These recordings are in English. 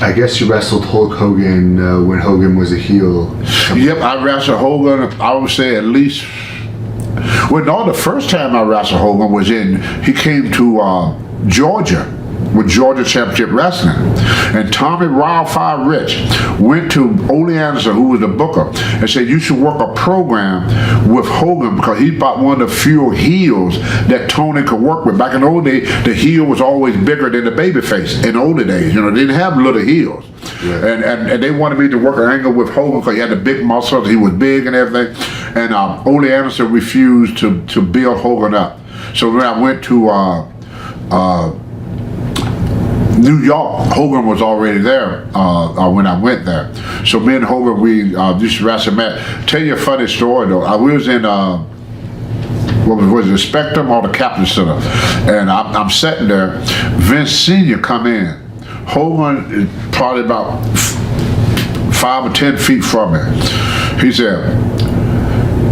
I guess you wrestled Hulk Hogan when Hogan was a heel. Yep, I wrestled Hogan, I would say at least, well, no, the first time I wrestled Hogan was he came to Georgia with Georgia Championship Wrestling. And Tommy Wildfire Rich went to Ole Anderson, who was the booker, and said, you should work a program with Hogan because he's about one of the few heels that Tony could work with. Back in the old days, the heel was always bigger than the babyface in the older days. You know, they didn't have little heels. Yeah. And they wanted me to work an angle with Hogan because he had the big muscles, he was big and everything. And Ole Anderson refused to build Hogan up. So when I went to New York, Hogan was already there when I went there. So me and Hogan, we used to wrestle. Man, tell you a funny story though. We was in what was it, the Spectrum or the Captain Center, and I'm sitting there. Vince Senior come in. Hogan is probably about 5 or 10 feet from me. He said,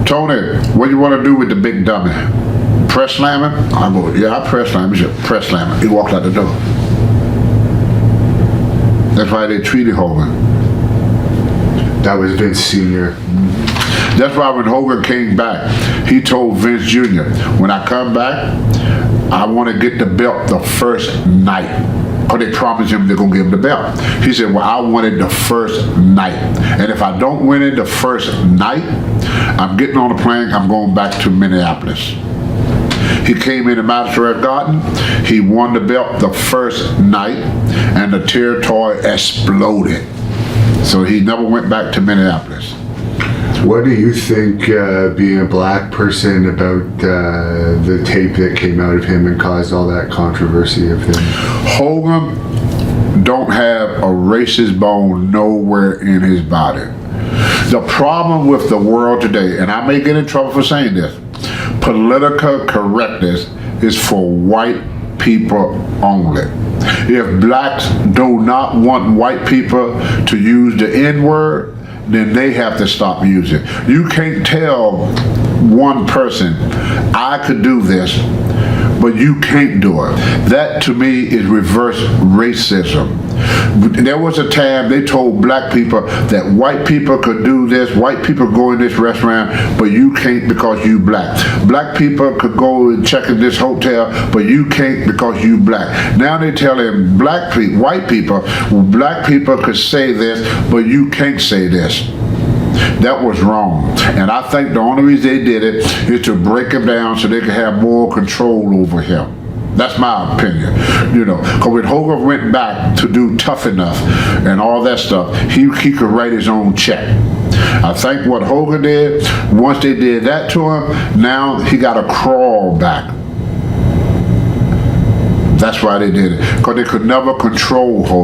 Tony, what do you want to do with the big dummy? Press slam him? I go, yeah, I press slam him. He said, press slam him. He walked out the door. That's why they treated Hogan. That was Vince Sr. That's why when Hogan came back, he told Vince Jr., when I come back, I want to get the belt the first night. Because they promised him they're going to give him the belt. He said, well, I want it the first night. And if I don't win it the first night, I'm getting on a plane, I'm going back to Minneapolis. He came into Madison Square Garden, he won the belt the first night, and the territory exploded. So he never went back to Minneapolis. What do you think, being a black person, about the tape that came out of him and caused all that controversy of him? Hogan don't have a racist bone nowhere in his body. The problem with the world today, and I may get in trouble for saying this, political correctness is for white people only. If blacks do not want white people to use the N-word, then they have to stop using it. You can't tell one person, I could do this, but you can't do it. That to me is reverse racism. There was a time they told black people that white people could do this, white people go in this restaurant, but you can't because you black. Black people could go and check in this hotel, but you can't because you black. Now they telling white people, black people could say this, but you can't say this. That was wrong. And I think the only reason they did it is to break him down so they could have more control over him. That's my opinion, you know. Because when Hogan went back to do Tough Enough and all that stuff, he could write his own check. I think what Hogan did, once they did that to him, now he got to crawl back. That's why they did it, because they could never control Hogan.